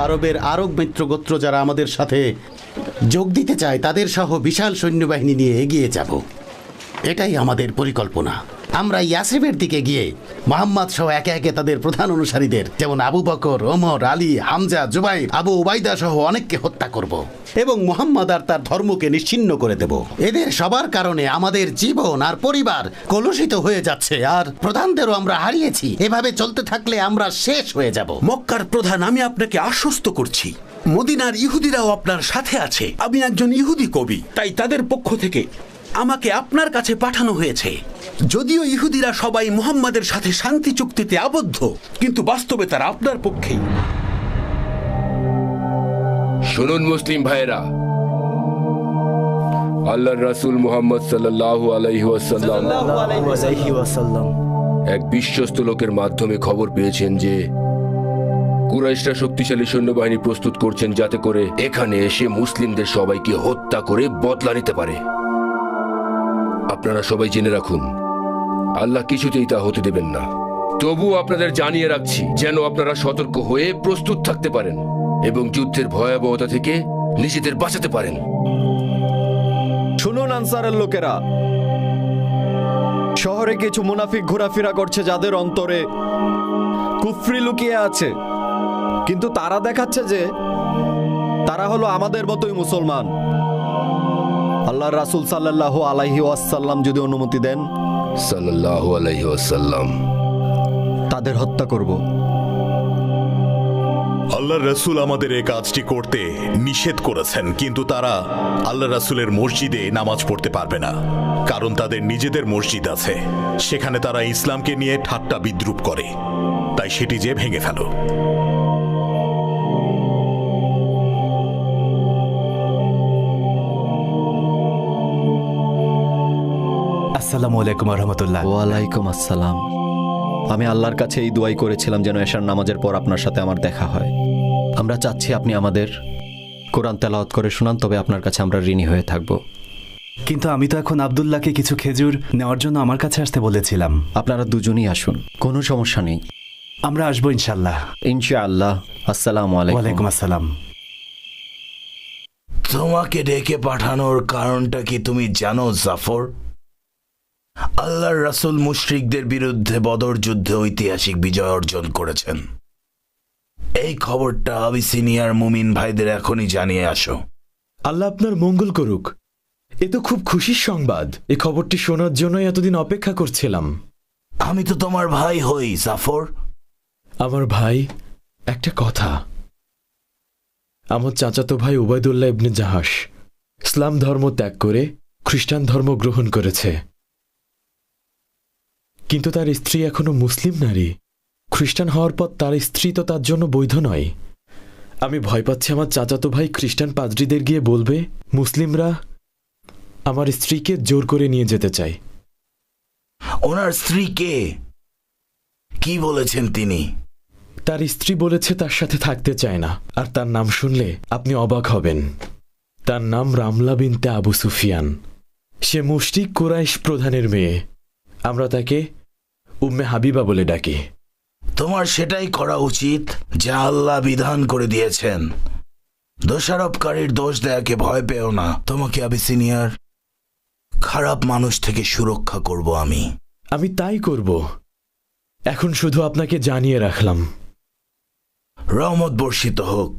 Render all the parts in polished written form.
আরবের আরব মিত্র গোত্র যারা আমাদের সাথে যোগ দিতে চায় তাদের সহ বিশাল সৈন্যবাহিনী নিয়ে এগিয়ে যাব। এটাই আমাদের পরিকল্পনা। আমরা ইয়াসরিবের দিকে গিয়ে মুহাম্মদ সহ একে একে তাদের প্রধান অনুসারীদের যেমন আবু বকর, ওমর, আলী, হামজা, জুবাইর, আবু উবাইদা সহ অনেককে হত্যা করব এবং মুহাম্মদ আর তার ধর্মকে নিশ্চিহ্ন করে দেব। এদের সবার কারণে আমাদের জীবন আর পরিবার কলুষিত হয়ে যাচ্ছে, আর প্রধানদেরও আমরা হারিয়েছি। এভাবে চলতে থাকলে আমরা শেষ হয়ে যাব। মক্কার প্রধান, আমি আপনাকে আশ্বস্ত করছি, মদিনার ইহুদিরাও আপনার সাথে আছে। আমি একজন ইহুদি কবি, তাই তাদের পক্ষ থেকে আমাকে আপনার কাছে পাঠানো হয়েছে। যদিও ইহুদিরা সবাই মুহাম্মাদের সাথে শান্তি চুক্তিতে আবদ্ধ, কিন্তু বাস্তবে তারা আপনার পক্ষেই। শুনুন মুসলিম ভাইয়েরা, আল্লাহর রাসূল মুহাম্মদ সাল্লাল্লাহু আলাইহি ওয়াসাল্লাম এক বিশ্বস্ত লোকের মাধ্যমে খবর পেয়েছেন যে কুরাইশরা শক্তিশালী সৈন্যবাহিনী প্রস্তুত করছেন, যাতে করে এখানে এসে মুসলিমদের সবাইকে হত্যা করে বদলা নিতে পারে। আপনারা সবাই জেনে রাখুন, আল্লাহ কিছুতেই তা হতে দেবেন না। তবু আপনাদের জানিয়ে রাখছি যেন আপনারা সতর্ক হয়ে প্রস্তুত থাকতে পারেন এবং যুদ্ধের ভয়াবহতা থেকে নিজেদের বাঁচাতে পারেন। শুনুন আনসারের লোকেরা, শহরে কিছু মুনাফিক ঘোরাফেরা করছে যাদের অন্তরে কুফরি লুকিয়ে আছে, কিন্তু তারা দেখাচ্ছে যে তারা হলো আমাদের মতোই মুসলমান। আল্লাহর রাসূল সাল্লাল্লাহু আলাইহি ওয়াসাল্লাম যদি অনুমতি দেন, সাল্লাল্লাহু আলাইহি ওয়াসাল্লাম, তাদের হত্যা করব। আল্লাহর রাসূল আমাদের এই কাজটি করতে নিষেধ করেছেন, কিন্তু তারা আল্লাহর রাসূলের মসজিদে নামাজ পড়তে পারবে না, কারণ তাদের নিজেদের মসজিদ আছে। সেখানে তারা ইসলামকে নিয়ে ঠাট্টা বিদ্রূপ করে, তাই সেটি যে ভেঙে ফেলো। আসসালামু আলাইকুম ওয়া রাহমাতুল্লাহ। ওয়ালাইকুম আসসালাম। আমি আল্লাহর কাছে এই দোয়াই করেছিলাম যেন এশার নামাজের পর আপনার সাথে আমার দেখা হয়। আমরা চাচ্ছি আপনি আমাদের কোরআন তেলাওয়াত করে শোনান, তবে আপনার কাছে আমরা ঋণী হয়ে থাকব। কিন্তু আমি তো এখন আব্দুল্লাহকে কিছু খেজুর নেওয়ার জন্য আমার কাছে আসতে বলেছিলাম। আপনারা দুজনই আসুন, কোনো সমস্যা নেই। আমরা আসবো ইনশাআল্লাহ। ইনশাআল্লাহ। আসসালামু আলাইকুম। ওয়ালাইকুম আসসালাম। তোমাকে ডেকে পাঠানোর কারণটা কি তুমি জানো জাফর? আল্লাহর রাসূল মুশরিকদের বিরুদ্ধে বদর যুদ্ধে ঐতিহাসিক বিজয় অর্জন করেছেন। এই খবরটা আবিসিনিয়ার মুমিন ভাইদের এখনই জানিয়ে আসো। আল্লাহ আপনার মঙ্গল করুক। এ তো খুব খুশির সংবাদ। এই খবরটি শোনার জন্যই এতদিন অপেক্ষা করছিলাম। আমি তো তোমার ভাই হই জাফর। আমার ভাই, একটা কথা, আমার চাচাতো ভাই উবাইদুল্লাহ ইবনে জাহাশ ইসলাম ধর্ম ত্যাগ করে খ্রিস্টান ধর্ম গ্রহণ করেছে, কিন্তু তার স্ত্রী এখনো মুসলিম নারী। খ্রিস্টান হওয়ার পর তার স্ত্রী তো তার জন্য বৈধ নয়। আমি ভয় পাচ্ছি আমার চাচাতো ভাই খ্রিস্টান পাদ্রীদের গিয়ে বলবে মুসলিমরা আমার স্ত্রীকে জোর করে নিয়ে যেতে চায়। ওনার স্ত্রী কে? কি বলেছেন তিনি? তার স্ত্রী বলেছে তার সাথে থাকতে চায় না, আর তার নাম শুনলে আপনি অবাক হবেন। তার নাম রামলা বিনতে আবু সুফিয়ান। সে মুশরিক কুরাইশ প্রধানের মেয়ে। আমরা তাকে উম্মে হাবিবা বলে ডাকি। তোমার সেটাই করা উচিত যা আল্লাহ বিধান করে দিয়েছেন। দোষারোপকারীর দোষ দেয়াকে ভয় পেও না। তোমাকে আবিসিনিয়ার খারাপ মানুষ থেকে সুরক্ষা করব আমি। আমি তাই করব। এখন শুধু আপনাকে জানিয়ে রাখলাম। রহমত বর্ষিত হোক।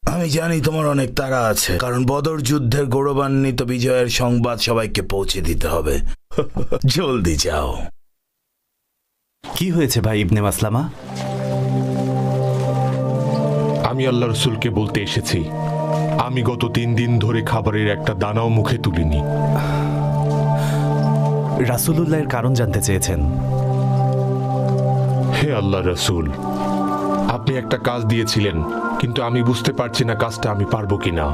আমি জানি তোমার অনেক তাড়া আছে, কারণ বদর যুদ্ধের গৌরবান্বিত বিজয়ের সংবাদ সবাইকে পৌঁছে দিতে হবে। জলদি যাও। কি হয়েছে ভাই ইবনে মাসলামা? আমি আল্লাহ রাসূলকে বলতে এসেছি, আমি গত 3 দিন ধরে খাবারের একটা দানাও মুখে তুলিনি। রাসূলুল্লাহর কারণ জানতে চেয়েছেন। হে আল্লাহ রাসূল, আপনি একটা কাজ দিয়েছিলেন, কিন্তু আমি বুঝতে পারছি না কাজটা আমি পারবো কিনা।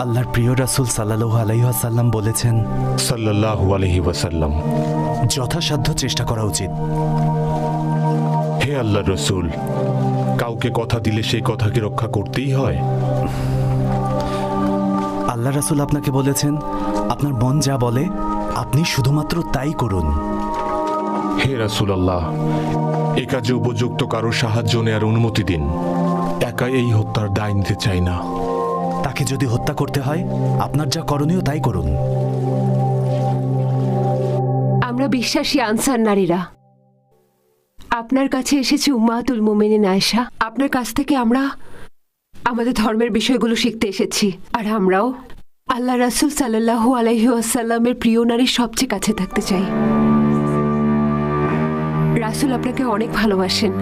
আল্লাহর প্রিয় রাসূল সাল্লাল্লাহু আলাইহি ওয়াসাল্লাম বলেছেন, সাল্লাল্লাহু আলাইহি ওয়াসাল্লাম, যথাসাধ্য চেষ্টা করা উচিত। হে আল্লাহ রাসূল, কাউকে কথা দিলে সেই কথাকে রক্ষা করতেই হয়। আল্লাহ রাসূল আপনাকে বলেছেন আপনার মন যা বলে আপনি শুধুমাত্র তাই করুন। হে রাসূলুল্লাহ, এ কাজে উপযুক্ত কারো সাহায্য নেয়ার অনুমতি দিন। একা এই হত্যার দায় নিতে চাই না। তাকে যদি হত্যা করতে হয়, আপনার যা করণীয় তাই করুন। আমরা বিশ্বাসী আনসার নারীরা আপনার কাছে এসেছি উম্মাহাতুল মুমিনিন আয়েশা। আপনার কাছ থেকে আমরা আমাদের ধর্মের বিষয়গুলো শিখতে এসেছি, আর আমরাও আল্লাহ রাসূল সাল্লাল্লাহু আলাইহি ওয়াসাল্লামের প্রিয় নারীর সবচেয়ে কাছে থাকতে চাই। রাসূল আপনাকে অনেক ভালোবাসেন,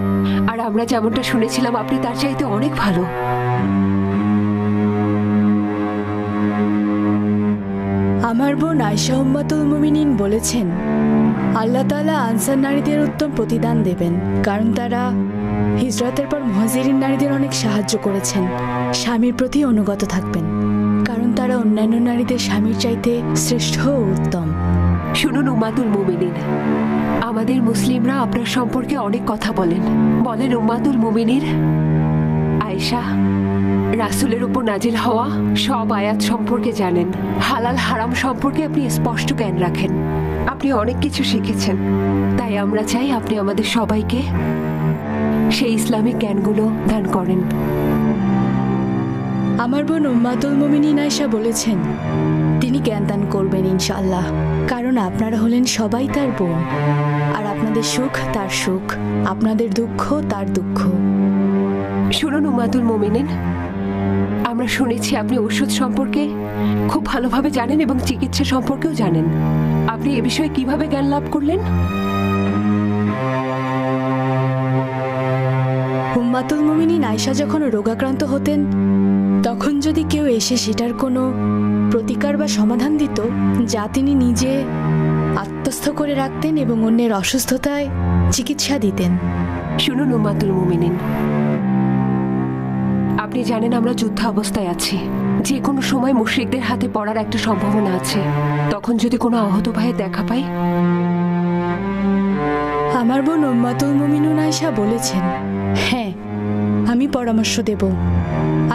আর আমরা যেমনটা শুনেছিলাম আপনি তার চাইতে অনেক ভালো। আমার বোন আয়েশা উম্মাতুল মুমিনিন বলেছেন, আল্লাহ তাআলা আনসার নারীদের উত্তম প্রতিদান দেবেন, কারণ তারা হিজরতের পর মুহাজিরিন নারীদের অনেক সাহায্য করেছেন। স্বামীর প্রতি অনুগত থাকবেন, কারণ তারা অন্যান্য নারীদের স্বামীর চাইতে শ্রেষ্ঠ ও উত্তম। শুনুন উম্মাতুল মুমিনিন, আমাদের মুসলিমরা আপনার সম্পর্কে অনেক কথা বলেন। উম্মাতুল মুমিনিন আয়েশা রাসূলের উপর নাজিল হওয়া সব আয়াত সম্পর্কে জানেন। হালাল হারাম সম্পর্কে আপনি স্পষ্ট জ্ঞান রাখেন। আপনি অনেক কিছু শিখেছেন, তাই আমরা চাই আপনি আমাদের সবাইকে সেই ইসলামিক জ্ঞানগুলো দান করেন। আমার বোন উম্মাতুল মুমিনিন আয়েশা বলেছেন, তিনি জ্ঞান দান করবেন ইনশাআল্লাহ, কারণ আপনারা হলেন সবাই তার বোন, আর আপনাদের সুখ তার সুখ, আপনাদের দুঃখ তার দুঃখ। শুনুন উম্মাতুল মুমিনিন, আমরা শুনেছি আপনি ওষুধ সম্পর্কে খুব ভালোভাবে জানেন এবং চিকিৎসা সম্পর্কেও জানেন। আপনি এ বিষয়ে কিভাবে জ্ঞান লাভ করলেন? উম্মাতুল মুমিনিন আয়েশা যখন রোগাক্রান্ত হতেন, তখন যদি কেউ এসে সেটার কোনো প্রতিকার বা সমাধান দিত, যা তিনি নিজে আত্মস্থ করে রাখতেন এবং অন্যের অসুস্থতায় চিকিৎসা দিতেন। শুনুন উম্মাতুল মুমিনিন, আপনি জানেন আমরা যুদ্ধ অবস্থায় আছি, যে কোনো সময় মুশরিকদের হাতে পড়ার একটা সম্ভাবনা আছে। তখন যদি কোনো আহত ভাইয়ের দেখা পাই। আমার বোন উম্মাতুল মুমিনুন আয়েশা বলেছেন, হ্যাঁ, আমি পরামর্শ দেব।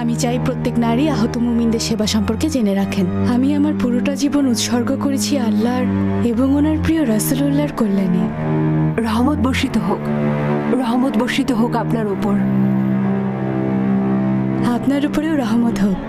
আমি চাই প্রত্যেক নারী আহত মুমিনদের সেবা সম্পর্কে জেনে রাখেন। আমি আমার পুরোটা জীবন উৎসর্গ করেছি আল্লাহর এবং ওনার প্রিয় রাসূলুল্লাহর কল্যাণে। রহমত বর্ষিত হোক আপনার উপর। আপনার উপরেও রহমত হোক।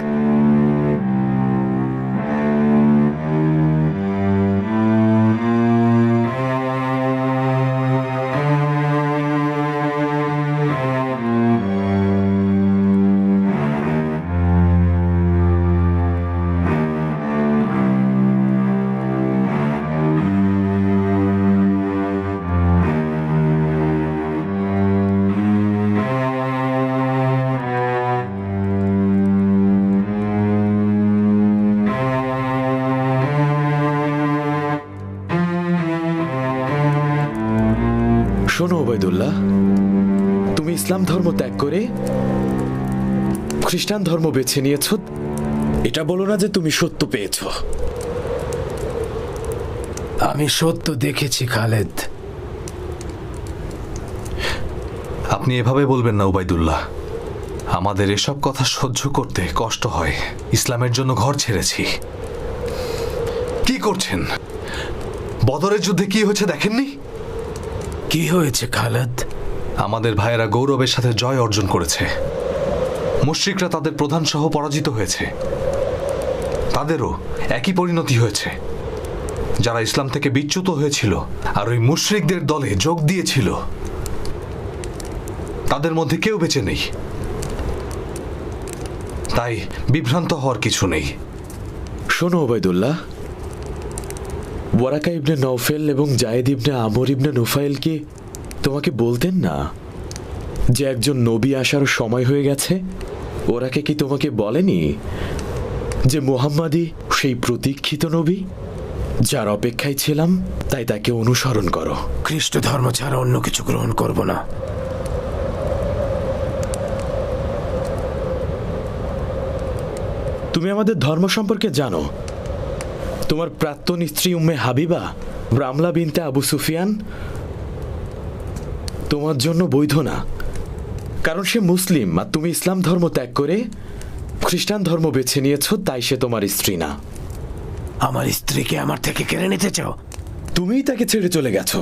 শোনো ওবায়দুল্লাহ, তুমি ইসলাম ধর্ম ত্যাগ করে খ্রিস্টান ধর্ম বেছে নিয়েছ। এটা বলো না যে তুমি সত্য পেয়েছ। আমি সত্য দেখেছি খালেদ। আপনি এভাবে বলবেন না উবাইদুল্লাহ। আমাদের এসব কথা সহ্য করতে কষ্ট হয়। ইসলামের জন্য ঘর ছেড়েছি। কি করছেন? বদরের যুদ্ধে কি হয়েছে দেখেননি? কি হয়েছে খালেদ? আমাদের ভাইয়েরা গৌরবের সাথে জয় অর্জন করেছে। মুশরিকরা তাদের প্রধান সহ পরাজিত হয়েছে। তাদেরও একই পরিণতি হয়েছে। যারা ইসলাম থেকে বিচ্যুত হয়েছিল আর ওই মুশরিকদের দলে যোগ দিয়েছিল, তাদের মধ্যে কেউ বেঁচে নেই। তাই বিভ্রান্ত হওয়ার কিছু নেই। শোনো ওবায়দুল্লাহ, ওয়ারাকা ইবনে নওফেল এবং জায়েদ ইবনে আমর ইবনে নুফাইলকে তোমাকে বলতেন না যে একজন নবী আসার সময় হয়ে গেছে? ওরাকে কি তোমাকে বলেনি যে মুহাম্মাদই সেই প্রতীক্ষিত নবী যার অপেক্ষায় ছিলাম, তাই তাকে অনুসরণ করো? খ্রিস্ট ধর্ম ছাড়া অন্য কিছু গ্রহণ করব না। তুমি আমাদের ধর্ম সম্পর্কে জানো। তোমার প্রাক্তন স্ত্রী উম্মে হাবিবা রামলা বিনতে আবু সুফিয়ান তোমার জন্য বৈধ না, কারণ সে মুসলিম আর তুমি ইসলাম ধর্ম ত্যাগ করে খ্রিস্টান ধর্ম বেছে নিয়েছো, তাই সে তোমার স্ত্রী না। আমার স্ত্রীকে আমার থেকে কেড়ে নিতে চাও? তুমিই তাকে ছেড়ে চলে গেছো।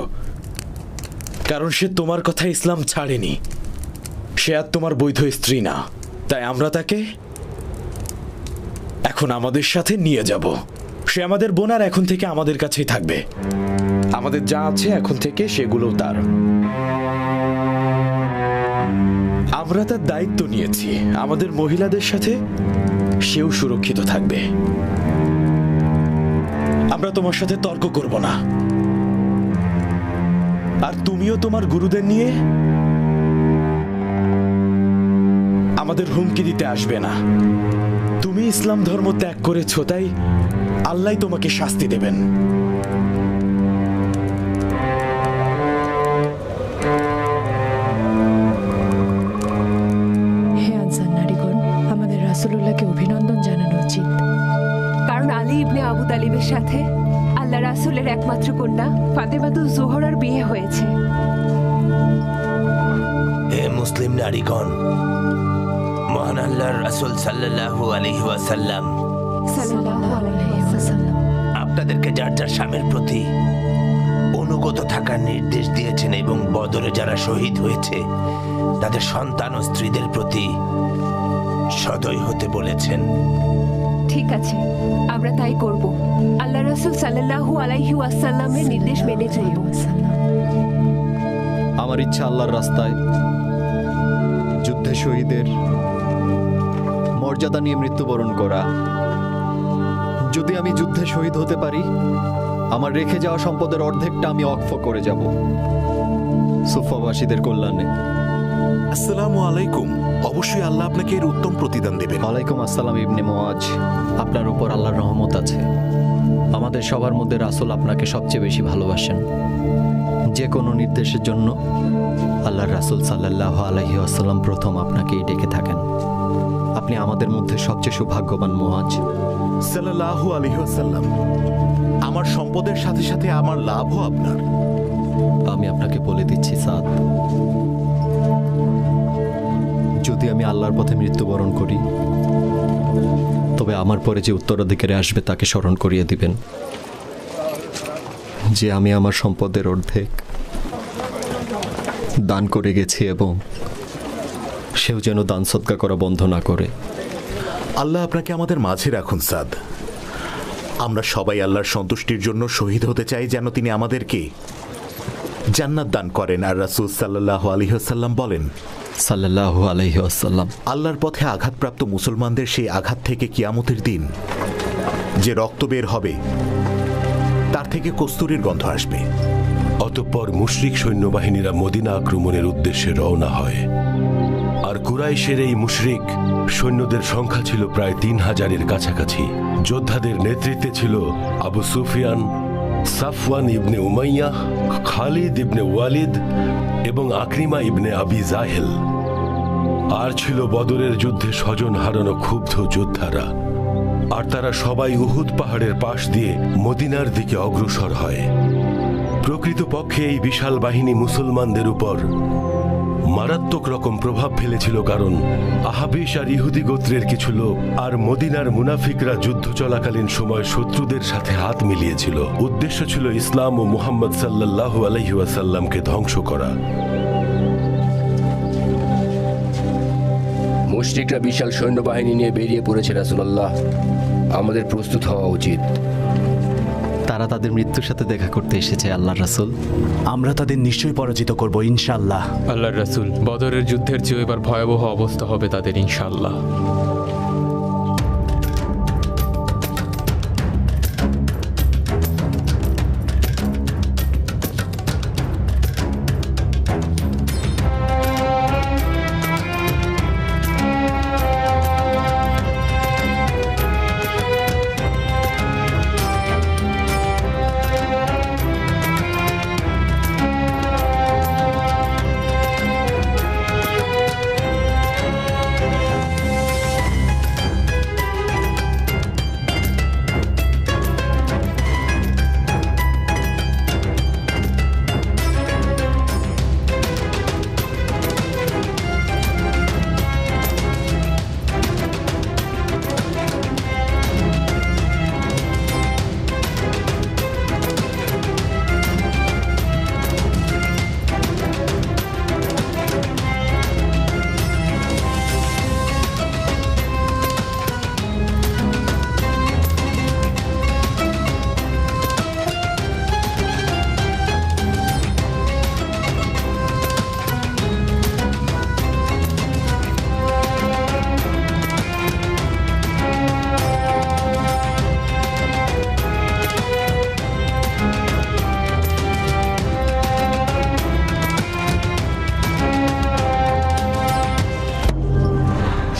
কারণ সে তোমার কথা ইসলাম ছাড়েনি। সে আর তোমার বৈধ স্ত্রী না, তাই আমরা তাকে এখন আমাদের সাথে নিয়ে যাব। সে আমাদের বোন আর এখন থেকে আমাদের কাছেই থাকবে। আমাদের যা আছে এখন থেকে সেগুলো তার। আমরা তার দায়িত্ব নিয়েছি, আমাদের মহিলাদের সাথে সেও সুরক্ষিত থাকবে। আমরা তোমার সাথে তর্ক করব না, আর তুমিও তোমার গুরুদের নিয়ে আমাদের হুমকি দিতে আসবে না। তুমি ইসলাম ধর্ম ত্যাগ করেছ, তাই আল্লাহ তোমাকে শাস্তি দেবেন। হে আনসার নারীগণ, আমাদের রাসূলুল্লাহকে অভিনন্দন জানানো উচিত। কারণ আলী ইবনে আবু তালিবের সাথে আল্লাহ রাসূলের একমাত্র কন্যা ফাতেমাতুজ জোহরার বিয়ে হয়েছে। হে মুসলিম নারীগণ, মহান আল্লাহর রাসূল সাল্লাল্লাহু আলাইহি ওয়াসাল্লাম আপনাদেরকে যার যার স্বামীর প্রতি অনুগত থাকার নির্দেশ দিয়েছেন এবং বদরে যারা শহীদ হয়েছে তাদের সন্তান ও স্ত্রীদের প্রতি সদয় হতে বলেছেন। ঠিক আছে, আমরা তাই করব। আল্লাহ রাসূল সাল্লাল্লাহু আলাইহি ওয়াসাল্লামের নির্দেশ মেনে চলব। আমার ইচ্ছা আল্লাহর রাস্তায় যুদ্ধে শহীদের মর্যাদা নিয়ে মৃত্যুবরণ করা। যদি আমি যুদ্ধে শহীদ হতে পারি, আমার রেখে যাওয়া সম্পদের অর্ধেকটা আমি ওয়াকফ করে যাব সুফাবাসীদের কল্যাণে। আসসালামু আলাইকুম। অবশ্যই আল্লাহ আপনাকে এর উত্তম প্রতিদান দেবেন। ওয়ালাইকুম আসসালাম ইবনে মুআজ। আপনার উপর আল্লাহর রহমত আছে। আমাদের সবার মধ্যে রাসূল আপনাকে সবচেয়ে বেশি ভালোবাসেন। যে কোনো নির্দেশের জন্য আল্লাহর রাসূল সাল্লাল্লাহু আলাইহি ওয়াসাল্লাম প্রথম আপনাকেই ডেকে থাকেন। আপনি আমাদের মধ্যে সবচেয়ে সৌভাগ্যবান মুআজ। সাল্লাল্লাহু আলাইহি ওয়াসাল্লাম, আমার সম্পদের সাথে সাথে আমার লাভও আপনার। আমি আপনাকে বলে দিচ্ছি সাদ, যদি আমি আল্লাহর পথে মৃত্যুবরণ করি, তবে আমার পরে যে উত্তরাধিকারী আসবে তাকে স্মরণ করিয়ে দিবেন যে আমি আমার সম্পদের অর্ধেক দান করে গেছি এবং সেও যেন দান সদকা করা বন্ধ না করে। আল্লাহ আপনাকে আমাদের মাঝে রাখুন সাদ। আমরা সবাই আল্লাহর সন্তুষ্টির জন্য শহীদ হতে চাই, যেন তিনি আমাদেরকে জান্নাত দান করেন। আর রাসূল সাল্লাল্লাহু আলাইহি ওয়াসাল্লাম বলেন, সাল্লাল্লাহু আলাইহি ওয়াসাল্লাম, আল্লাহর পথে আঘাতপ্রাপ্ত মুসলমানদের সেই আঘাত থেকে কিয়ামতের দিন যে রক্ত বের হবে তার থেকে কস্তুরীর গন্ধ আসবে। অতঃপর মুশরিক সৈন্যবাহিনীরা মদিনা আক্রমণের উদ্দেশ্যে রওনা হয়। আর কুরাইশের এই মুশরিক সৈন্যদের সংখ্যা ছিল প্রায় ৩,০০০-এর কাছাকাছি। যোদ্ধাদের নেতৃত্বে ছিল আবু সুফিয়ান, সাফওয়ান ইবনে উমাইয়া, খালিদ ইবনে ওয়ালিদ এবং আকরিমা ইবনে আবি জাহেল। আর ছিল বদরের যুদ্ধে স্বজন হারানো ক্ষুব্ধ যোদ্ধারা। আর তারা সবাই উহুদ পাহাড়ের পাশ দিয়ে মদিনার দিকে অগ্রসর হয়। প্রকৃতপক্ষে এই বিশাল বাহিনী মুসলমানদের উপর মারাত্মক রকম প্রভাব ফেলেছিল, কারণ আহাবিশ আর ইহুদি গোত্রের কিছু লোক আর মদিনার মুনাফিকরা যুদ্ধ চলাকালীন সময় শত্রুদের সাথে হাত মিলিয়েছিল। উদ্দেশ্য ছিল ইসলাম ও মুহাম্মদ সাল্লাল্লাহু আলাইহি ওয়াসাল্লামকে ধ্বংস করা। মুশরিকরা বিশাল সৈন্যবাহিনী নিয়ে বেরিয়ে পড়েছে রাসূলুল্লাহ, আমাদের প্রস্তুত হওয়া উচিত। তারা তাদের মৃত্যুর সাথে দেখা করতে এসেছে আল্লাহর রাসূল। আমরা তাদের নিশ্চয়ই পরাজিত করব ইনশাআল্লাহ। আল্লাহর রাসূল, বদরের যুদ্ধের চেয়ে এবার ভয়াবহ অবস্থা হবে তাদের ইনশাআল্লাহ।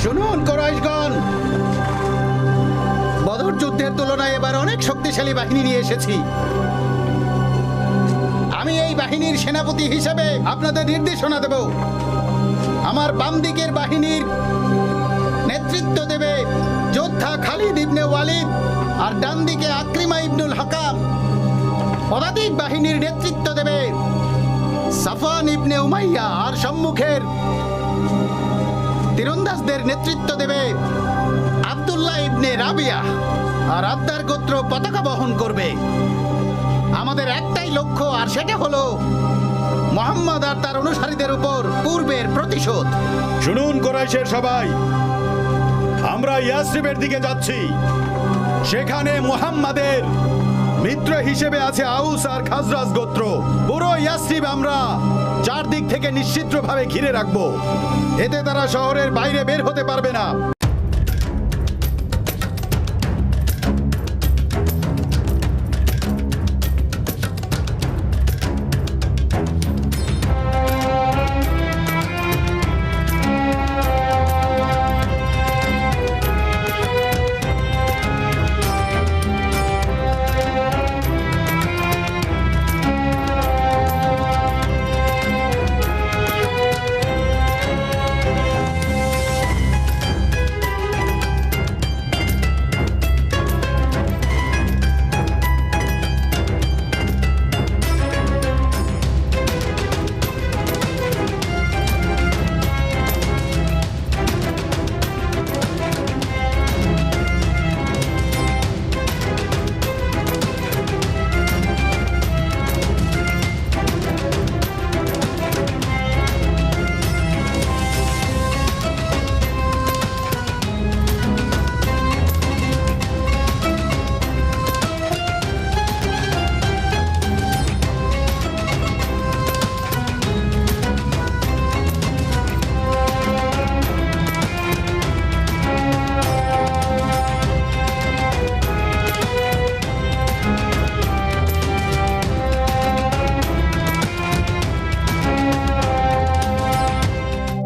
শুনুন কুরাইশগণ, বদর যুদ্ধের তুলনায় এবার অনেক শক্তিশালী বাহিনী নিয়ে এসেছি। আমি এই বাহিনীর সেনাপতি হিসেবে আপনাদের নির্দেশনা দেব। আমার বাম দিকের বাহিনীর নেতৃত্ব দেবে যোদ্ধা খালিদ ইবনে ওয়ালিদ, আর ডান দিকে আকরিমা ইবনুল হাকাম। পদাতিক বাহিনীর নেতৃত্ব দেবে সাফওয়ান ইবনে উমাইয়া, আর সম্মুখের তীরন্দাজদের নেতৃত্ব দেবে আব্দুল্লাহ ইবনে রাবিয়া, আর আদ্দার গোত্র পতাকা বহন করবে। আমাদের একটাই লক্ষ্য, আর সেটা হলো মুহাম্মদ আর তার অনুসারীদের উপর পূর্বের প্রতিশোধ। শুনুন কুরাইশের সবাই, আমরা ইয়াসরিবের দিকে যাচ্ছি। সেখানে মুহাম্মাদের মিত্র হিসেবে আছে আউস আর খাজরাজ গোত্র। পুরো ইয়াসরিব আমরা চারদিক থেকে নিশ্চিদ্রভাবে ঘিরে রাখবো। এতে তারা শহরের বাইরে বের হতে পারবে না।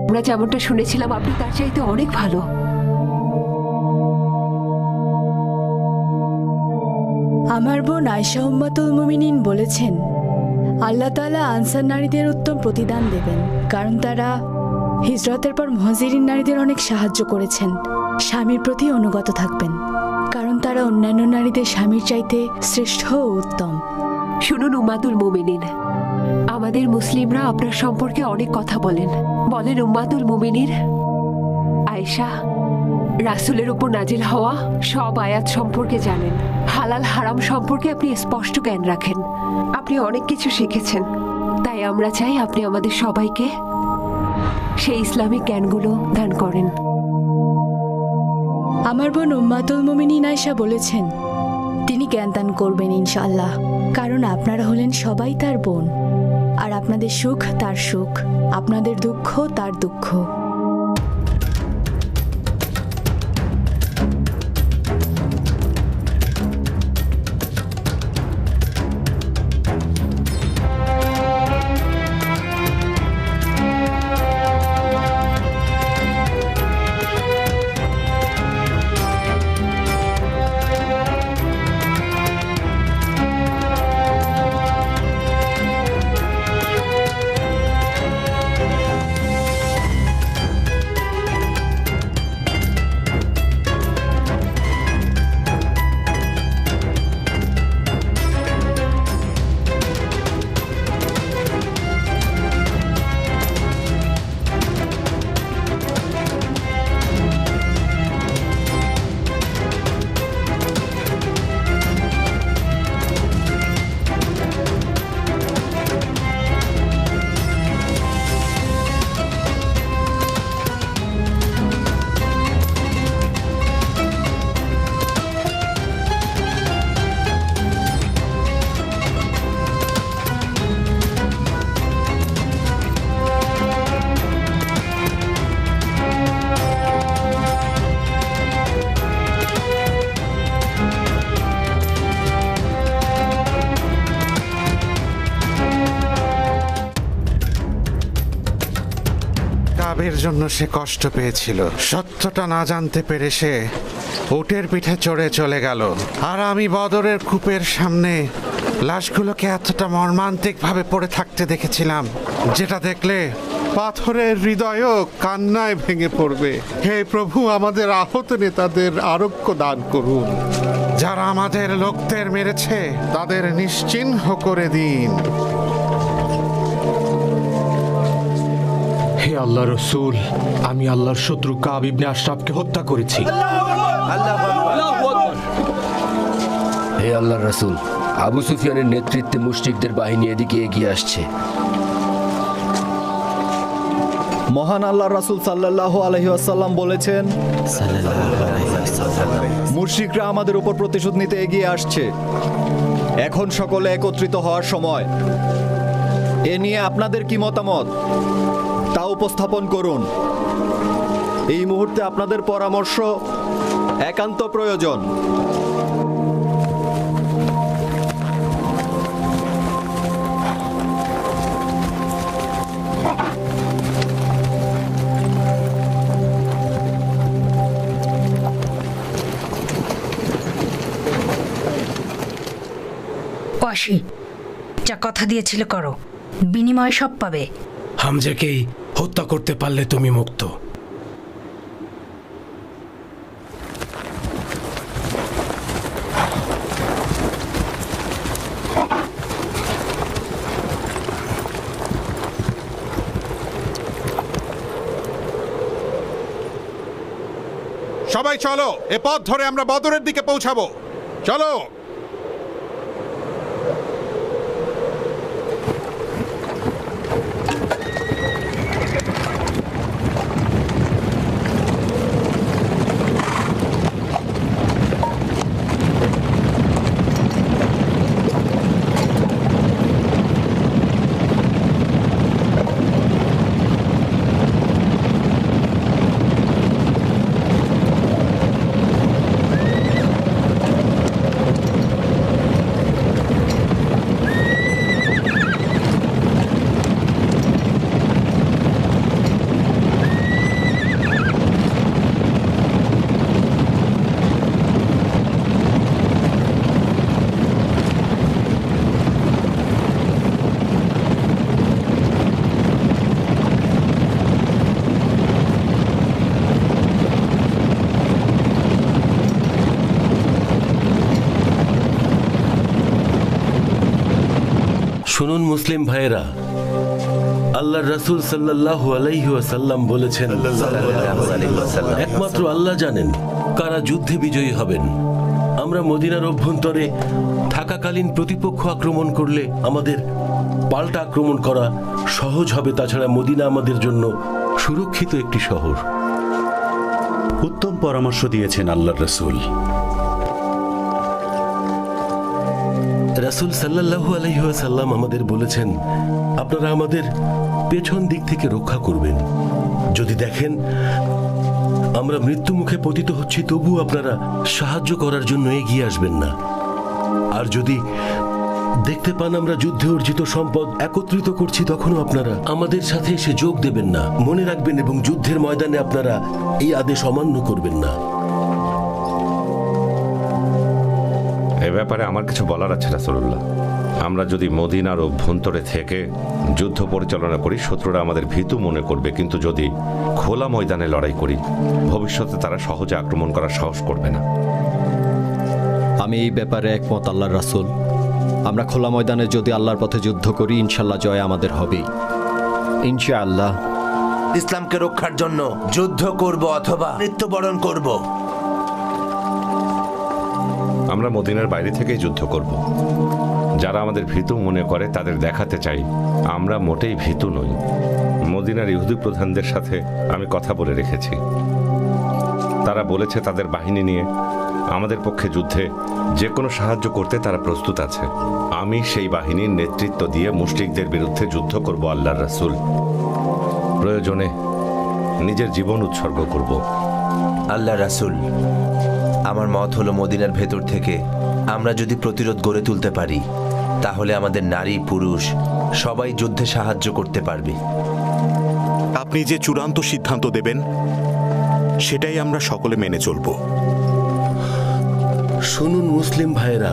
আমরা যেমনটা শুনেছিলাম আপনি তার চাইতে অনেক ভালো। আমার বোন আয়েশা উম্মাতুল মুমিনিন বলেছেন, আল্লাহ তাআলা আনসার নারীদের উত্তম প্রতিদান দেবেন, কারণ তারা হিজরতের পর মুহাজিরিন নারীদের অনেক সাহায্য করেছেন। স্বামীর প্রতি অনুগত থাকবেন, কারণ তারা অন্যান্য নারীদের স্বামীর চাইতে শ্রেষ্ঠ ও উত্তম। শুনুন উম্মাতুল মুমিনিন, আমাদের মুসলিমরা আপনার সম্পর্কে অনেক কথা বলেন। উম্মাতুল মুমিনির আয়েশা রাসূলের উপর নাজিল হওয়া সব আয়াত সম্পর্কে জানেন। হালাল হারাম সম্পর্কে আপনি স্পষ্ট জ্ঞান রাখেন। আপনি অনেক কিছু শিখেছেন, তাই আমরা চাই আপনি আমাদের সবাইকে সেই ইসলামিক জ্ঞানগুলো দান করেন। আমার বোন উম্মাতুল মুমিনিন আয়েশা বলেছেন, তিনি জ্ঞান দান করবেন ইনশাআল্লাহ, কারণ আপনারা হলেন সবাই তার বোন, আর আপনাদের সুখ তার সুখ, আপনাদের দুঃখ তার দুঃখ। পাপের জন্য সে কষ্ট পেয়েছিল। সত্যটা না জানতে পেরে সে উটের পিঠে চড়ে চলে গেল। আর আমি বদরের কূপের সামনে লাশগুলোকে এতটা মর্মান্তিকভাবে পড়ে থাকতে দেখেছিলাম, যেটা দেখলে পাথরের হৃদয়ও কান্নায় ভেঙে পড়বে। হে প্রভু, আমাদের আহত নেতাদের আরোগ্য দান করুন। যারা আমাদের লোকদের মেরেছে তাদের নিশ্চিহ্ন করে দিন। হে আল্লাহ রসুল, আমি আল্লাহর শত্রু কাব ইবনে আশরাফকে হত্যা করেছি। হে আল্লাহর রাসূল, আবু সুফিয়ানের নেতৃত্বে মুশরিকদের বাহিনী এদিকে এগিয়ে আসছে। মহান আল্লাহর রাসূল সাল্লাল্লাহু আলাইহি ওয়াসাল্লাম বলেছেন, মুশরিকরা আমাদের উপর প্রতিশোধ নিতে এগিয়ে আসছে। এখন সকলে একত্রিত হওয়ার সময়। এ নিয়ে আপনাদের কি মতামত তা উপস্থাপন করুন। এই মুহূর্তে আপনাদের পরামর্শ একান্ত প্রয়োজন। ওয়াসি, যা কথা দিয়েছিলে করো, বিনিময়ে সব পাবে। হামজাকেই হত্যা করতে পারলে তুমি মুক্ত। সবাই চলো, এ পথ ধরে আমরা বদরের দিকে পৌঁছাবো। চলো। শুনুন মুসলিম ভাইয়েরা, আল্লাহর রাসূল সাল্লাল্লাহু আলাইহি ওয়াসাল্লাম বলেছেন, একমাত্র আল্লাহ জানেন কারা যুদ্ধে বিজয়ী হবেন। আমরা মদিনার অভ্যন্তরে থাকাকালীন প্রতিপক্ষ আক্রমণ করলে আমাদের পাল্টা আক্রমণ করা সহজ হবে। তাছাড়া মদিনা আমাদের জন্য সুরক্ষিত একটি শহর। উত্তম পরামর্শ দিয়েছেন আল্লাহর রাসূল। রাসূল সাল্লাল্লাহু আলাইহি ওয়াসাল্লাম আমাদের বলেছেন, আপনারা আমাদের পেছন দিক থেকে রক্ষা করবেন। যদি দেখেন আমরা মৃত্যু মুখে পতিত হচ্ছি, তবু আপনারা সাহায্য করার জন্য এগিয়ে আসবেন না। আর যদি দেখতে পান আমরা যুদ্ধে অর্জিত সম্পদ একত্রিত করছি, তখনও আপনারা আমাদের সাথে এসে যোগ দেবেন না। মনে রাখবেন এবং যুদ্ধের ময়দানে আপনারা এই আদেশ অমান্য করবেন না। এ ব্যাপারে আমার কিছু বলার আছে রাসূলুল্লাহ। আমরা যদি মদিনার অভ্যন্তরে থেকে যুদ্ধ পরিচালনা করি, শত্রুরা আমাদের ভীতু মনে করবে, কিন্তু যদি খোলা ময়দানে লড়াই করি, ভবিষ্যতে তারা সহজে আক্রমণ করার সাহস করবে না। আমি এই ব্যাপারে একমত আল্লাহর রাসূল। আমরা খোলা ময়দানে যদি আল্লাহর পথে যুদ্ধ করি, ইনশাল্লাহ জয় আমাদের হবেই, ইনশাআল্লাহ। ইসলামকে রক্ষার জন্য যুদ্ধ করব অথবা মৃত্যুবরণ করব। আমরা মদিনার বাইরে থেকেই যুদ্ধ করব। যারা আমাদের ভীতু মনে করে তাদের দেখাতে চাই আমরা মোটেই ভীতু নই। মদিনার ইহুদি প্রধানদের সাথে আমি কথা বলে রেখেছি। তারা বলেছে তাদের বাহিনী নিয়ে আমাদের পক্ষে যুদ্ধে যে কোনো সাহায্য করতে তারা প্রস্তুত আছে। আমি সেই বাহিনীর নেতৃত্ব দিয়ে মুশরিকদের বিরুদ্ধে যুদ্ধ করব আল্লাহর রাসূল। প্রয়োজনে নিজের জীবন উৎসর্গ করব। আল্লাহ রাসূল, আমার মত হলো মদিনার ভেতর থেকে আমরা যদি প্রতিরোধ গড়ে তুলতে পারি, তাহলে আমাদের নারী পুরুষ সবাই যুদ্ধে সাহায্য করতে পারবে। আপনি যে চূড়ান্ত সিদ্ধান্ত দেবেন সেটাই আমরা সকলে মেনে চলব। শুনুন মুসলিম ভাইয়েরা,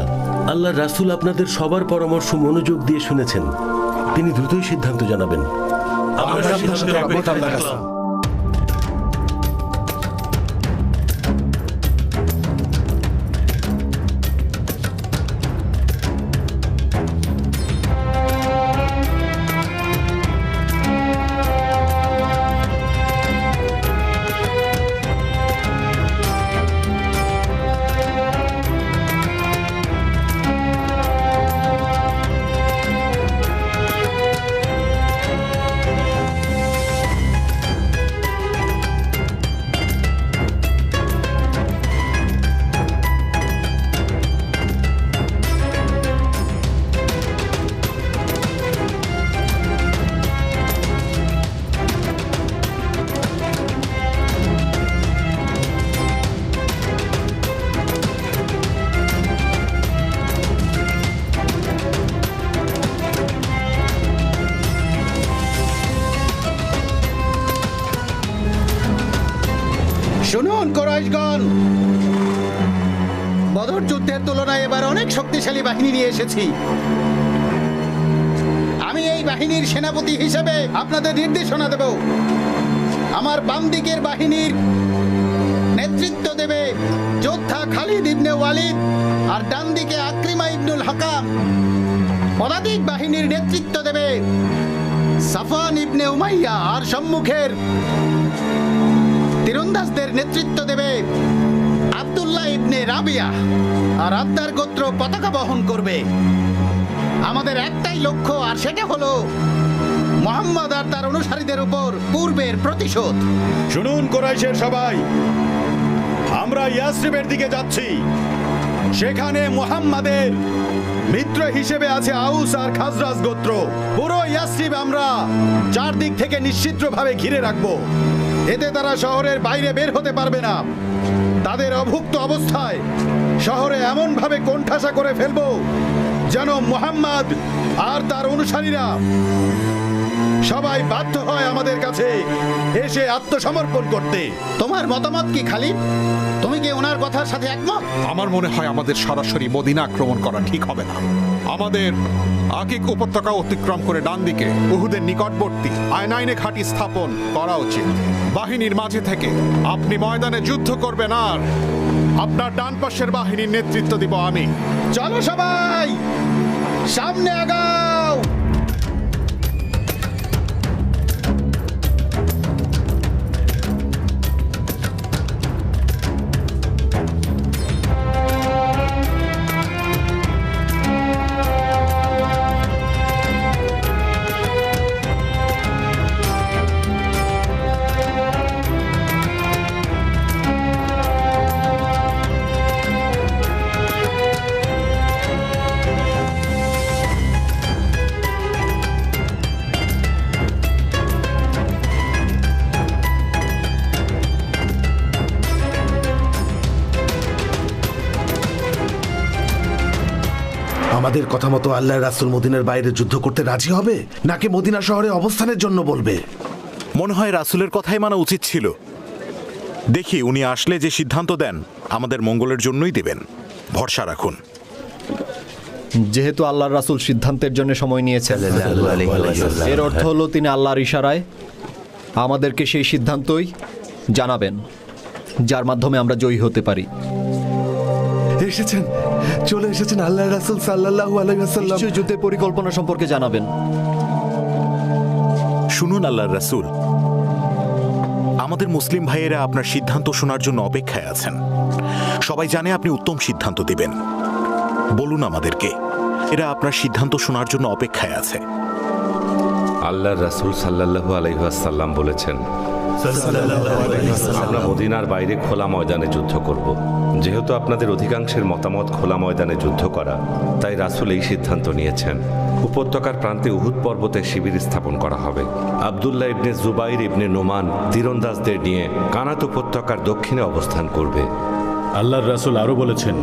আল্লাহ রাসূল আপনাদের সবার পরামর্শ মনোযোগ দিয়ে শুনেছেন। তিনি দ্রুতই সিদ্ধান্ত জানাবেন। আমরা সিদ্ধান্ত রাখবো আল্লাহর কাছে। শুনুন কুরাইশগণ, বদর যুদ্ধের তুলনায় এবার অনেক শক্তিশালী বাহিনী নিয়ে এসেছি। আমি এই বাহিনীর সেনাপতি হিসেবে আপনাদের নির্দেশনা দেব। আমার বাম দিকের বাহিনীর নেতৃত্ব দেবে যোদ্ধা খালিদ ইবনে ওয়ালিদ, আর ডান দিকে আকরিমা ইবনুল হাকাম। পদাতিক বাহিনীর নেতৃত্ব দেবে সাফওয়ান ইবনে উমাইয়া, আর সম্মুখের তীরন্দাজদের নেতৃত্ব দেবে আব্দুল্লাহ ইবনে রাবিয়া, আর আব্দার গোত্র পতাকা বহন করবে। আমাদের একটাই লক্ষ্য, আর সেটা হলো মুহাম্মদ আর তার অনুসারীদের উপর পূর্বের প্রতিশোধ। শুনুন কুরাইশের সবাই, আমরা ইয়াসরিবের দিকে যাচ্ছি। সেখানে মুহাম্মাদের মিত্র হিসেবে আছে আউস আর খাজরাজ গোত্র। পুরো ইয়াসরিব আমরা চারদিক থেকে নিশ্চিদ্রভাবে ঘিরে রাখবো। এতে তারা শহরের বাইরে বের হতে পারবে না। তাদের অভুক্ত অবস্থায় শহরে এমন ভাবে কোণঠাসা করে ফেলবো যেন মুহাম্মদ আর তার অনুসারীরা সবাই বাধ্য হয় আমাদের কাছে এসে আত্মসমর্পণ করতে। তোমার মতামত কি খালিদ? তুমি কি ওনার কথার সাথে একমত? আমার মনে হয় আমাদের সরাসরি মদিনা আক্রমণ করা ঠিক হবে না। আমাদের আকিক উপত্যকা অতিক্রম করে ডান দিকে উহুদের নিকটবর্তী আয়নাইনে ঘাঁটি স্থাপন করা উচিত। বাহিনীর মাঝে থেকে আপনি ময়দানে যুদ্ধ করবেন, আর আপনার ডান পাশের বাহিনীর নেতৃত্ব দিব আমি। চলো সবাই সামনে আগাও। আমাদের কথা মতো আল্লাহ রাসূল মদিনার বাইরে যুদ্ধ করতে রাজি হবে, নাকি মদিনা শহরে অবস্থানের জন্য বলবে? মনে হয় রাসূলের কথাই মানা উচিত ছিল। দেখি উনি আসলে যে সিদ্ধান্ত দেন আমাদের মঙ্গলের জন্যই দেবেন, ভরসা রাখুন। যেহেতু আল্লাহর রাসূল সিদ্ধান্তের জন্য সময় নিয়েছেন, এর অর্থ হলো তিনি আল্লাহর ইশারায় আমাদেরকে সেই সিদ্ধান্তই জানাবেন, যার মাধ্যমে আমরা জয়ী হতে পারি। এসেছেন, চলে এসেছেন আল্লাহ রাসূল সাল্লাল্লাহু আলাইহি ওয়াসাল্লাম। নিশ্চয়ই যুদ্ধের পরিকল্পনা সম্পর্কে জানাবেন। শুনুন আল্লাহর রাসূল, আমাদের মুসলিম ভাইয়েরা আপনার সিদ্ধান্ত শোনার জন্য অপেক্ষায় আছেন। সবাই জানে আপনি উত্তম সিদ্ধান্ত দিবেন। বলুন আমাদেরকে, এরা আপনার সিদ্ধান্ত শোনার জন্য অপেক্ষায় আছে। আল্লাহর রাসূল সাল্লাল্লাহু আলাইহি ওয়াসাল্লাম বলেছেন, আমরা মদিনার বাইরে খোলা ময়দানে যুদ্ধ করব। যেহেতু আপনাদের অধিকাংশের মতামত খোলা ময়দানে যুদ্ধ করা, তাই রাসূল এই সিদ্ধান্ত নিয়েছেন উপত্যকার প্রান্তে উহুদ পর্বতে শিবির স্থাপন করা হবে। আব্দুল্লাহ ইবনে জুবাইর ইবনে নোমান তীরন্দাজদের নিয়ে কানাত উপত্যকার দক্ষিণে অবস্থান করবে। আল্লাহর রাসূল আরো বলেছেন,